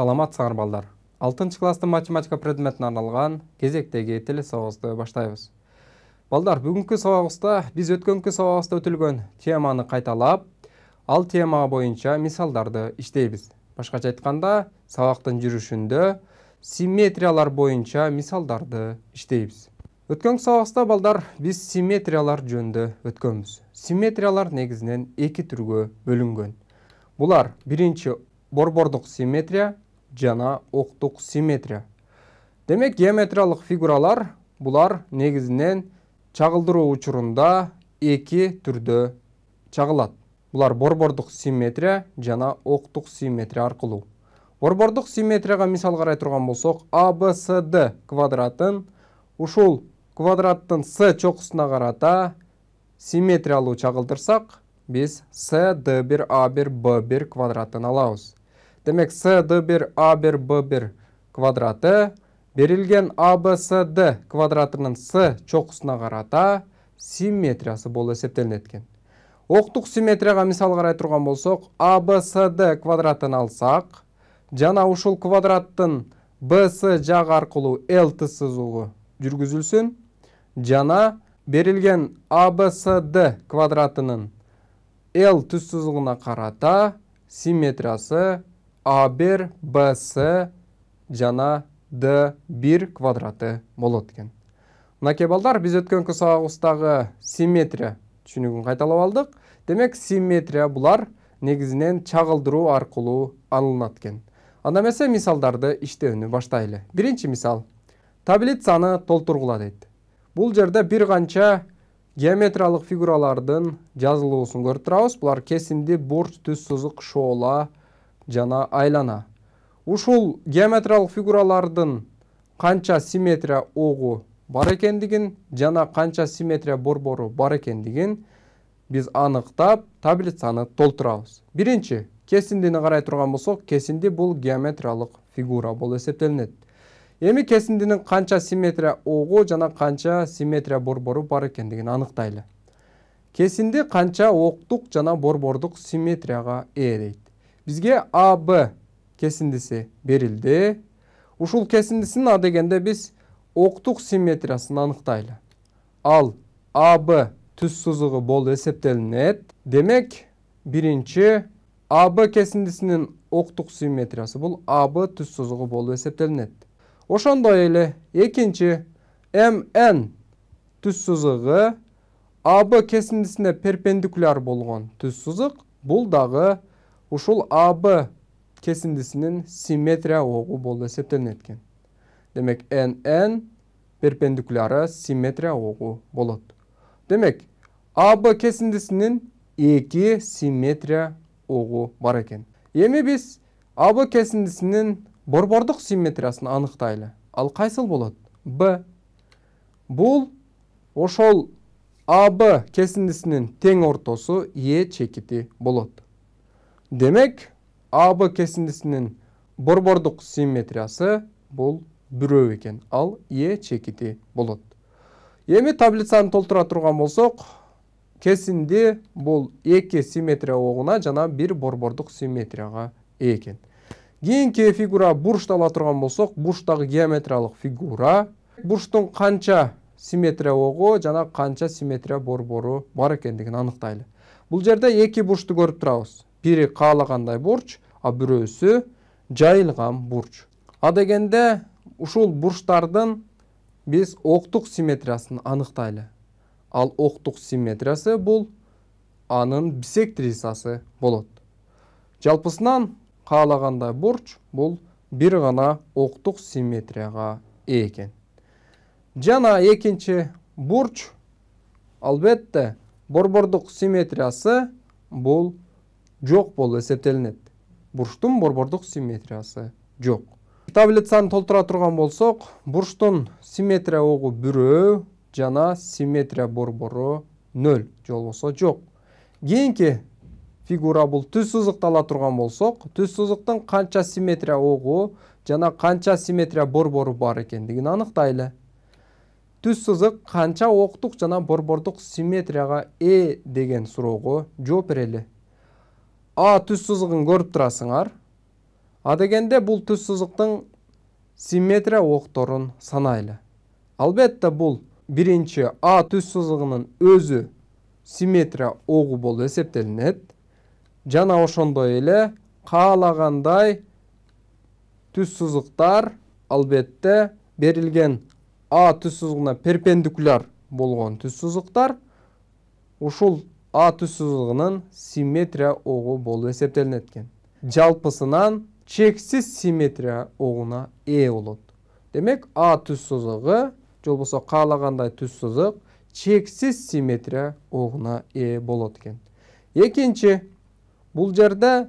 Саламатсыңар балдар. 6 класстын математика предметине арналган кезектеги телесабакты баштайбыз. Балдар, бүгүнкү сабагыбызда биз өткөнкү сабагыбызда өтүлгөн теманы кайталап, ал тема боюнча мисалдарды иштейбиз. Башкача айтканда, сабактын жүрүшүндө симметриялар боюнча мисалдарды иштейбиз. Өткөнкү сабагыбызда балдар биз симметриялар жөнүндө өткөнбүз. Симметриялар негизинен эки түргө бөлүнгөн. Булар биринчи борбордук симметрия жана октук симметрия. Демек, геометриялык фигуралар булар негизинен чагылдыруу учурунда эки түрдө чагылат. Булар борбордук симметрия жана октук симметрия аркылуу. Борбордук симметрияга мисал карай турган болсок, ABCD квадратын ушул квадраттын С чокусуна карата симметриялуу чагылдырсак, биз CD1 A1 B1 квадратын алабыз. Демек, CD1 A1 B1 квадраты берилген ABCD квадратынын С чокусуна карата симметриясы болуп эсептелинет экен. Октук симметрияга мисал карай турган болсок, ABCD квадратын алсак, жана ушул квадраттын BC жагы аркылуу LT сызугу жүргүзүлсүн, жана берилген ABCD квадратынын L түз сызыгына карата симметриясы A1 BC жана D1 квадраты болот экен. Мынакей балдар, биз өткөнкү сабагыбыздагы симметрия түшүнүгүн кайталап алдык. Демек, симметрия булар негизинен чагылдыруу аркылуу алынат экен. Анда эмесе мисалдарды иштөөнү баштайлы. Биринчи мисал. Таблицаны толтургула дейт. Бул жерде бир канча геометриялык фигуралардын жазылуусун көрүп турабыз. Булар кесинди, бурч, түз сызык, шоола жана айлана. Ушул геометриялык фигуралардын канча симметрия огу бар экендигин жана канча симметрия борбору бар экендигин биз аныктап, таблицаны толтурабыз. Биринчи, кесиндини карай турган болсок, кесинди бул геометриялык фигура болуп эсептелинет. Эми кесиндинин канча симметрия огу жана канча симметрия борбору бар экендигин аныктайлы. Кесинди канча октук жана борбордук симметрияга ээ дейт. Бизге AB кесиндиси берилди. Ушул кесиндисин А дегенде биз октук симметриясын аныктайлы. Ал AB түз сызыгы болуп эсептелинет. Демек, биринчи AB кесиндисинин октук симметриясы бул AB түз сызыгы болуп эсептелинет. Ошондой эле экинчи MN түз сызыгы AB кесиндисине перпендикуляр болгон түз сызык, бул дагы ушул AB кесиндисинин симметрия огу болуп эсептелинет экен. Демек, NN перпендикуляры симметрия огу болот. Демек, AB кесиндисинин эки симметрия огу бар экен. Эми биз AB кесиндисинин борбордук симметриясын аныктайлы. Ал кайсыл болот? B. Бул ошол AB кесиндисинин тең ортосу Е чекити болот. Демек, AB кесиндисинин борбордук симметриясы бул бирөө экен. Ал Е чекити болот. Эми таблицаны толтура турган болсок, кесинди бул эки симметрия огуна жана бир борбордук симметрияга ээ экен. Кийинки фигура бурчты ала турган болсок, бурчтагы геометриялык фигура. Бурчтун канча симметрия огу жана канча симметрия борбору бар экендигин аныктайлы. Бул жерде эки бурчту көрүп турабыз. Бири каалагандай бурч, а бирөөсү жайылган бурч. А дегенде ушул бурчтардын биз октук симметриясын аныктайлы. Ал октук симметриясы бул анын бисектрисасы болот. Жалпысынан каалагандай бурч бул бир гана октук симметрияга ээ экен. Жана экинчи бурч, албетте, борбордук симметриясы бул жок болуп эсептелинет. Бурчтун борбордук симметриясы жок. Таблицаны толтура турган болсок, бурчтун симметрия огу бирөө жана симметрия борбору 0, же болбосо жок. Кийинки фигура бул түз сызыкты ала турган болсок, түз сызыктын канча симметрия огу жана канча симметрия борбору бар экендигин аныктайлы. Түз сызык канча октук жана борбордук симметрияга ээ деген суроого жооп берели. А түз сызыгын көрүп турасыңар. А дегенде бул түз сызыктын симметрия окторун санайлы. Албетте бул биринчи А түз сызыгынын өзү симметрия огу болуп эсептелинет. Жана ошондой эле каалагандай түз сызыктар албетте берилген А түз сызыгына перпендикуляр болгон түз сызыктар ушул А түз сызыгынын симметрия огу болуп эсептелинет экен. Жалпысынан чексиз симметрия огуна ээ болот. Демек А түз сызыгы же болбосо каалагандай түз сызык чексиз симметрия огуна ээ болот экен. Экинчи, бул жерде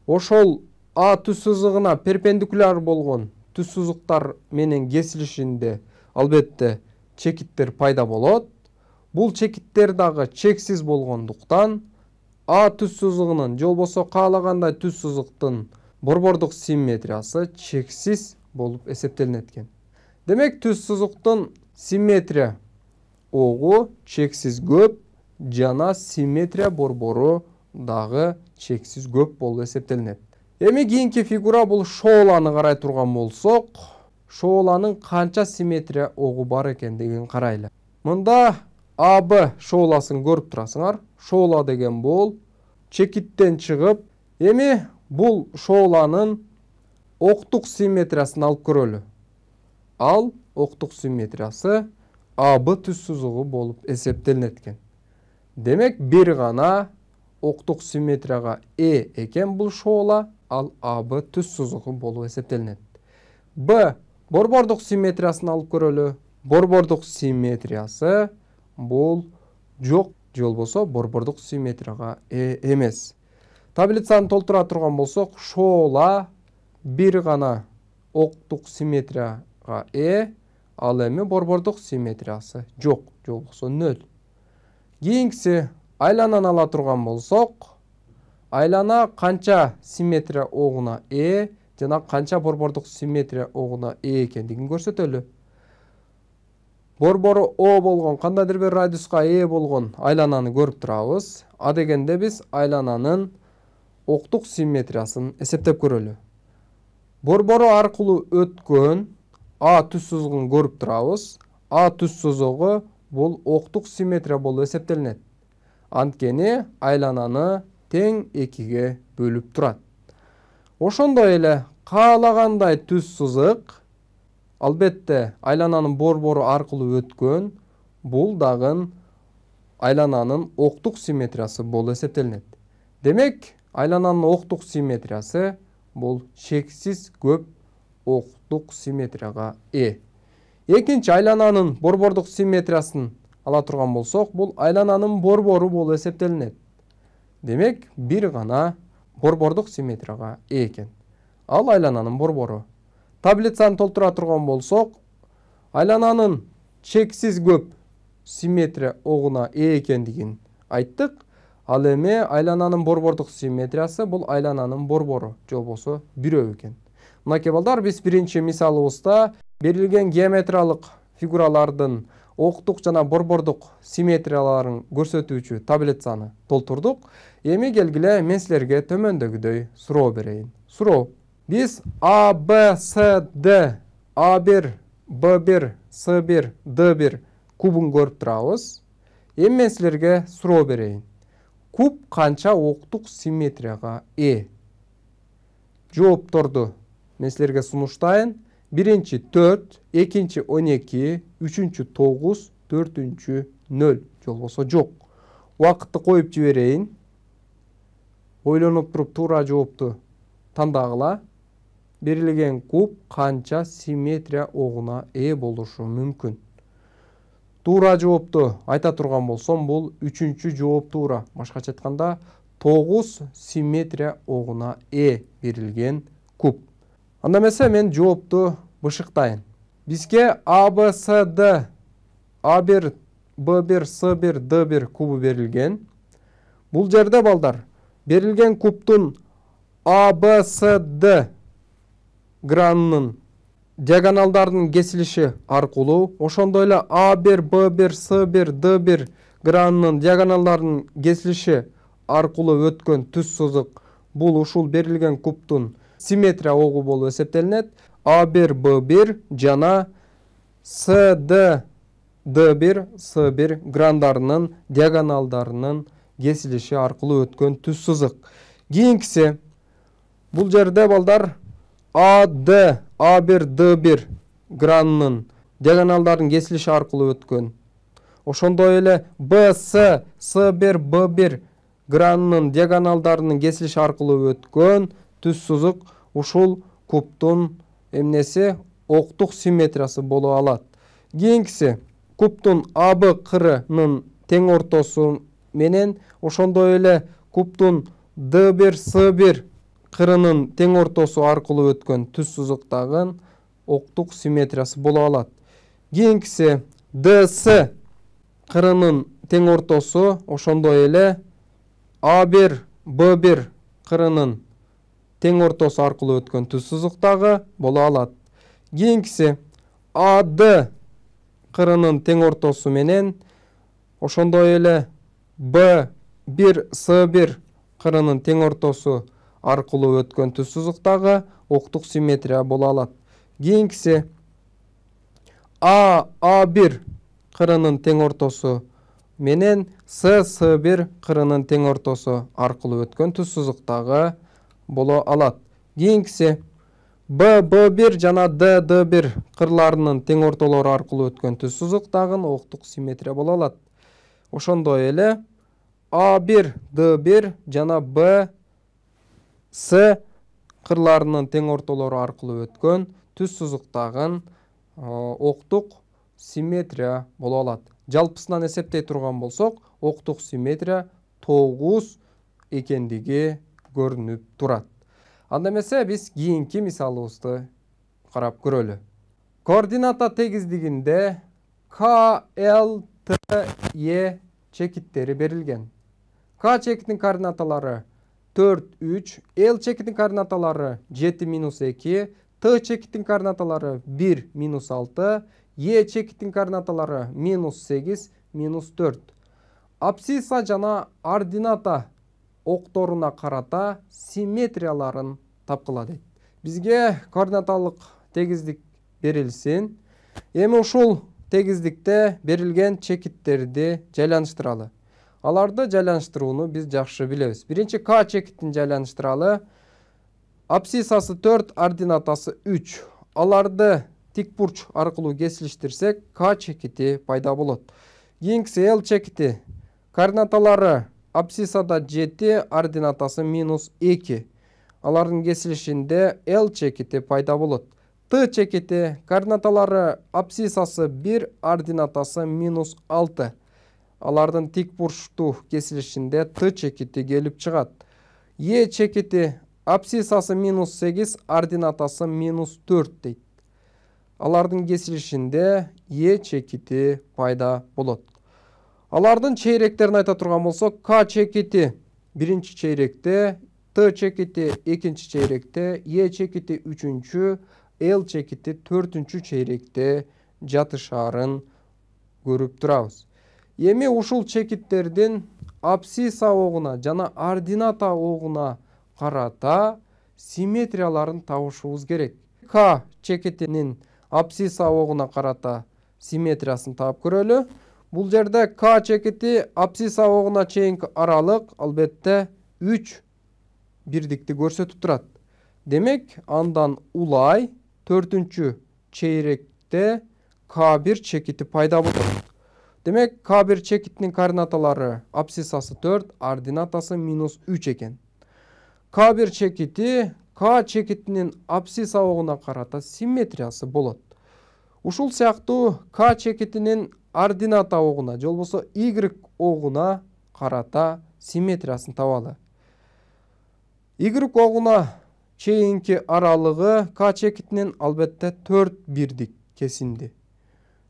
ошол А түз сызыгына перпендикуляр болгон түз сызыктар менен кесилишинде албетте чекиттер пайда болот. Бул чекиттер дагы чексиз болгондуктан А түз сызыгынын же болбосо каалагандай түз сызыктын борбордук симметриясы чексиз болуп эсептелинет экен. Демек түз сызыктын симметрия огу чексиз көп жана симметрия борбору дагы чексиз көп болуп эсептелинет. Эми кийинки фигура бул шооланы карай турган болсок, шооланын канча симметрия огу бар экендигин карайлы. Мында АБ шооласын көрүп турасыңар. Шоола деген бул чекиттен чыгып, эми бул шооланын октук симметриясын алып көрөлү. Ал октук симметриясы АБ түз сызыгы болуп эсептелинет экен. Демек бир гана октук симметрияга ээ экен бул шоола, ал АБ түз сызыгы болуп эсептелинет. Б борбордук симметриясын алып көрөлү. Борбордук симметриясы бул жок же болбосо борбордук симметрияга ээ эмес. Таблицаны толтура турган болсок, шоола бир гана октук симметрияга ээ, ал эми борбордук симметриясы жок же болбосо 0. Кийинкиси айлананы ала турган болсок, айлана канча симметрия огуна ээ жана канча борбордук симметрия огуна ээ экендигин көрсөтөлү. Борбору О болгон кандайдыр бир радиуска ээ болгон айлананы көрүп турабыз. А дегенде биз айлананын октук симметриясын эсептеп көрөлү. Борбору аркылуу өткөн А түз сызыгын көрүп турабыз. А түз сызыгы бул октук симметрия болуп эсептелинет. Анткени айлананы тең 2ге бөлүп турат. Ошондой эле каалагандай түз сызык албетте айлананын борбору аркылуу өткөн, бул дагы айлананын октук симметриясы болуп эсептелинет. Демек айлананын октук симметриясы бул чексиз көп октук симметрияга ээ. Экинчи айлананын борбордук симметриясын ала турган болсок, бул айлананын борбору болуп эсептелинет. Демек бир гана борбордук симметрияга ээ экен. Ал айлананын борбору. Таблицаны толтура турган болсок, айлананын чексиз көп симметрия огуна ээ экендигин айттык. Ал эми айлананын борбордук симметриясы бул айлананын борбору же болбосо бирөө экен. Мынакей балдар, биз биринчи мисалыбызда берилген геометриялык фигуралардын октук жана борбордук симметрияларын көрсөтүүчү таблицаны толтурдук. Эми келгиле мен силерге төмөндөгүдөй суроо берейин. Суроо: биз А, Б, С, Д, А1, Б1, С1, Д1 кубун көрүп турабыз. Эми мен силерге суроо берейин. Куб канча октук симметрияга ээ? Жоопторду мен силерге сунуштайын. Биринчи 4, экинчи 12, үчүнчү 9, төртүнчү 0 же болбосо жок. Убакытты коюп жиберейин. Ойлонуп туруп туура жоопту тандагыла. Берилген куб канча симметрия огуна ээ болушу мүмкүн? Туура жоопту айта турган болсом, бул үчүнчү жооп туура. Башкача айтканда 9 симметрия огуна ээ берилген куб. Анда эмесе мен жоопту бышыктайын. Бизге А, Б, С, Д, А1, Б1, С1, Д1 кубу берилген. Бул жерде балдар, берилген кубтун А, Б, С, Д гранынын диагоналдардын кесилиши аркылуу, ошондой эле А1, Б1, С1, Д1 гранынын диагоналдардын кесилиши аркылуу өткөн түз сызык бул ушул берилген кубтун симметрия огу болуп эсептелинет. A1 B1 жана CD D1 C1 грандарынын диагоналдарынын кесилиши аркылуу өткөн түз сызык. Кийинкиси бул жерде балдар AD A1 D1 гранынын диагоналдарын кесилиши аркылуу өткөн. Ошондой эле BC C1 B1 гранынын диагоналдарынын кесилиши аркылуу өткөн түз сызык ушул кубтун эмнеси октук симметриясы боло алат. Кийинкиси кубтун AB кырынын тең ортосу менен ошондой эле кубтун D1 C1 кырынын тең ортосу аркылуу өткөн түз сызыктагы октук симметриясы боло алат. Кийинкиси DC кырынын тең ортосу ошондой эле A1 B1 кырынын тең ортосу аркылуу өткөн түз сызыктагы боло алат. Кийинкиси AD кырынын тең ортосу менен ошондой эле B1 C1 кырынын тең ортосу аркылуу өткөн түз сызыктагы октук симметрия боло алат. Кийинкиси A1 кырынын тең ортосу менен C1 кырынын тең ортосу аркылуу өткөн түз сызыктагы боло алат. Кийинкиси B1 жана D1 кырларынын тең ортолору аркылуу өткөн түз сызыктагы октук симметрия боло алат. Ошондой эле A1 D1 жана B C кырларынын тең ортолору аркылуу өткөн түз сызыктагы октук симметрия боло алат. Жалпысынан эсептей турган болсок, октук симметрия 9 экендиги көрүнүп турат. Анда эмесе биз кийинки мисалыбызды карап көрөлү. Координата тегиздигинде K, L, T, E чекиттери берилген. K чекитинин координаталары 4, 3, L чекитинин координаталары 7, -2, T чекитинин координаталары 1, -6, E чекитинин координаталары -8, -4. Абсцисса жана ордината окторуна карата симметрияларын тапкыла дейт. Бизге координаталык тегиздик берилсин. Эми ушул тегиздикте берилген чекиттерди жайланыштыралы. Аларды жайланыштырууну биз жакшы билебиз. Биринчи K чекитин жайланыштыралы. Абсциссасы 4, ординатасы 3. Аларды тик бурч аркылуу кесилиштирсек, K чекити пайда болот. Кийинкиси L чекити. Координаталары абсциссада 7, ординатасы -2. Алардын кесилишинде L чекити пайда болот. T чекити. Координаталары абсциссасы 1, ординатасы -6. Алардын тик бурчтуу кесилишинде T чекити келип чыгат. E чекити. Абсциссасы -8, ординатасы -4 дейт. Алардын кесилишинде E чекити пайда болот. Алардын чейректерин айта турган болсок, K чекити биринчи чейректе, T чекити экинчи чейректе, E чекити үчүнчү, L чекити 4-чү чейректе жатышаарын көрүп турабыз. Эми ушул чекиттердин абсцисса огуна жана ордината огуна карата симметрияларын табышыбыз керек. K чекитинин абсцисса огуна карата симметриясын таап көрөлү. Бул жерде K чекити абсцисса огуна чейинки аралык албетте 3 бирдикти көрсөтүп турат. Демек, андан улай 4-чү чейректе K1 чекити пайда болот. Демек, K1 чекитинин координаталары абсциссасы 4, ординатасы -3 экен. K1 чекити K чекитинин абсцисса огуна карата симметриясы болот. Ушул сыяктуу K чекитинин ордината огуна же болбосо Y огуна карата симметриясын табалы. Y огуна чейинки аралыгы K чекитинин албетте 4 бирдик кесинди.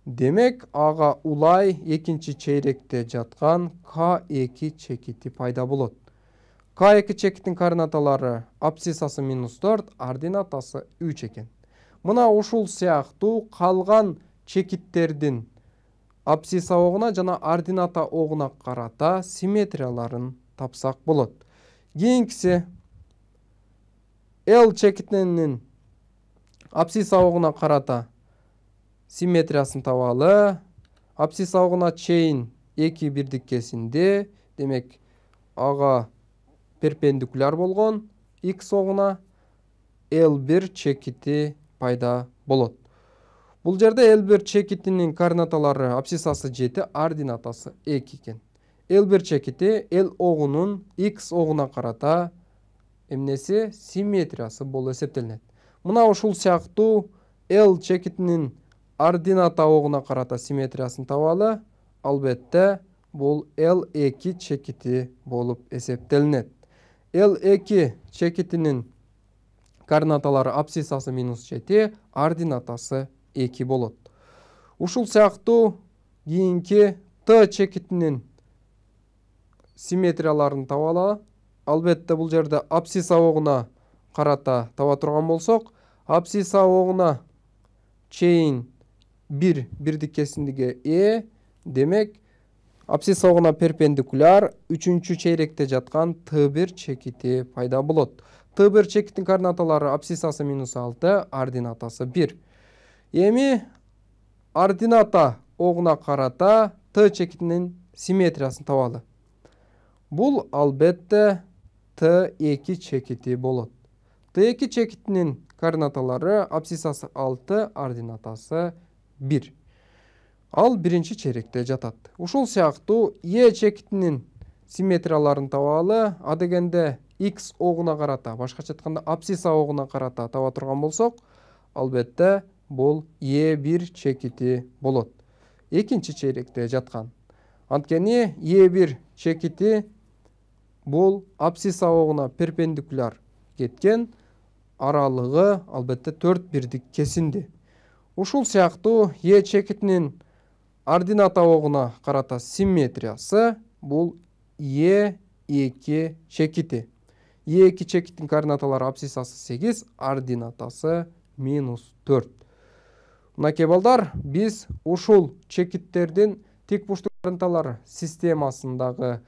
Демек, ага улай экинчи чейректе жаткан K2 чекити пайда болот. K2 чекитин координаталары абсциссасы -4, ординатасы 3 экен. Мына ушул сыяктуу калган чекиттердин абсцисса огуна жана ордината огуна карата симметрияларын тапсак болот. Кийинкиси L чекитинин абсцисс абогуна карата симметриясын табалы. Абсцисс абогуна чейин 2 бирдиккесинде, демек ага перпендикуляр болгон X огуна L1 чекити пайда болот. Бул жерде L1 чекитинин координаталары абсциссасы 7, ординатасы 2 экен. L1 чекити L огунун X огуна карата эмнеси симметриясы болуп эсептелинет. Мына ушул сыяктуу L чекитинин ордината огуна карата симметриясын табалы. Албетте бул L2 чекити болуп эсептелинет. L2 чекитинин координаталары абсциссасы -7, ординатасы 2 болот. Ушул сыяктуу кийинки T чекитинин симметрияларын табалы. Албетте бул жерде абсцисс абогуна карата таба турган болсок, абсцисс абогуна чейин 1 бирдиккесиндеги демек абсцисс абогуна перпендикуляр 3-чү чейректе жаткан T1 чекити пайда болот. T1 чекитин координаталары абсциссасы -6, ординатасы 1. Эми ордината огуна карата T чекитинин симметриясын табалы. Бул албетте T2 чекити болот. T2 чекитинин координаталары абсциссасы 6, ординатасы 1. Ал биринчи чейректе жатат. Ушул сыяктуу E чекитинин симметрияларын табалы. Адегенде X огуна карата, башкача айтканда абсцисс огуна карата таба турган болсок, албетте бул E1 чекити болот. Экинчи чейректе жаткан. Анткени E1 чекити бул абсцисс огуна перпендикуляр кеткен, аралыгы албетте 4 бирдиккесинде. Ушул сыяктуу E чекитинин ордината огуна карата симметриясы бул E2 чекити. E2 чекитин координаталары абсциссасы 8, ординатасы -4. Мынакей балдар, биз ушул чекиттердин тик бурчтуу координаталар системасындагы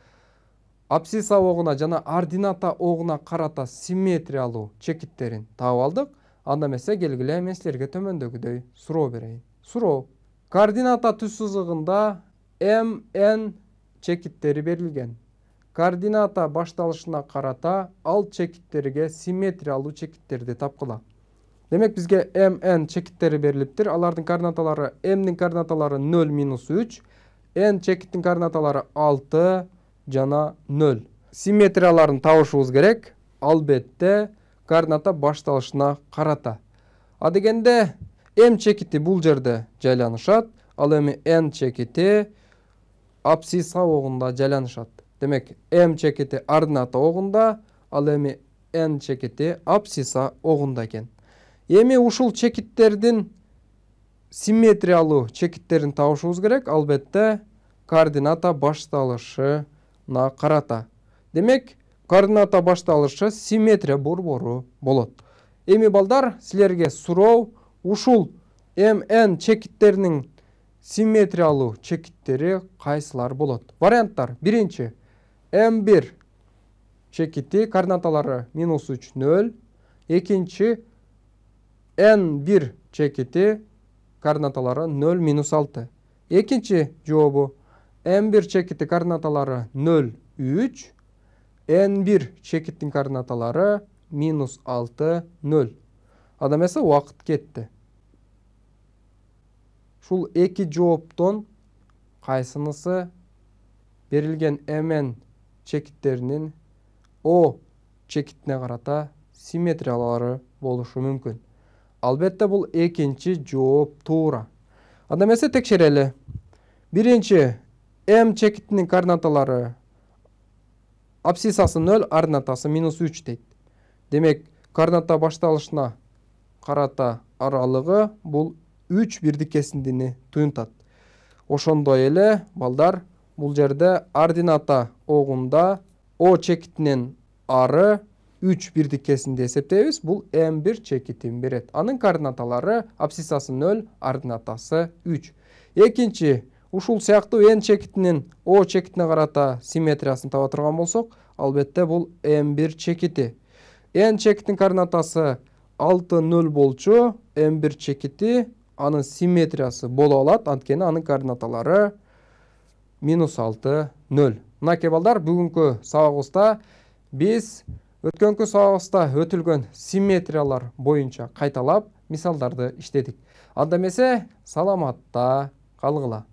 абсцисс абогуна жана ордината огуна карата симметриялуу чекиттерин таап алдык. Анда эмесе келгиле мен силерге төмөндөгүдөй суроо берейин. Суроо: координата түз сызыгында MN чекиттери берилген. Координата башталышына карата ал чекиттерге симметриялуу чекиттерди тапкыла. Демек бизге MN чекиттери берилиптир. Алардын координаталары M'нин координаталары 0 - 3, N чекиттин координаталары 6 жана 0. Симметрияларын табышыбыз керек. Албетте координата башталышына карата. Адегенде M чекити бул жерде жайланышат, ал эми N чекити абсцисс огунда жайланышат. Демек M чекити ордината огунда, ал эми N чекити абсцисс огунда экен. Эми ушул чекиттердин симметриялуу чекиттерин табышыбыз керек. Албетте координата башталышына карата. Демек координата башталышы симметрия борбору болот. Эми балдар, силерге суроо: ушул MN чекиттеринин симметриялуу чекиттери кайсылар болот? Варианттар: биринчи M1 чекити координаталары -3, 0. Экинчи N1 чекити координаталары 0, -6. Экинчи жообу: M1 чекити координаталары 0, 3. N1 чекиттин координаталары -6, 0. Ада эмесе убакыт кетти. Шул эки жооптон кайсынысы берилген MN чекиттеринин O чекитине карата симметриялары болушу мүмкүн? Албетте бул экинчи жооп туура. Анда эмесе текшерели. Биринчи M чекитинин координаталары абсциссасы 0, ординатасы -3 дейт. Демек координата башталышына карата аралыгы бул 3 бирдиккесиндени туюнтат. Ошондой эле балдар, бул жерде ордината огунда O чекитинен ары 3 бирдиккесинде эсептейбиз. Бул M1 чекитин берет. Анын координаталары абсциссасы 0, ординатасы 3. Экинчи, ушул сыяктуу N чекитинин O чекитине карата симметриясын таба турган болсок, албетте бул M1 чекити. n чекиттин координатасы 6 0 болчу, m1 чекити анын симметриясы боло алат, анткени анын координаталары -6 0. Мынакей балдар, бүгүнкү сабагыбызда биз өткөнкү сабагыбызда өтүлгөн симметриялар боюнча кайталап мисалдарды иштедик. Анда эмесе саламатта калгыла.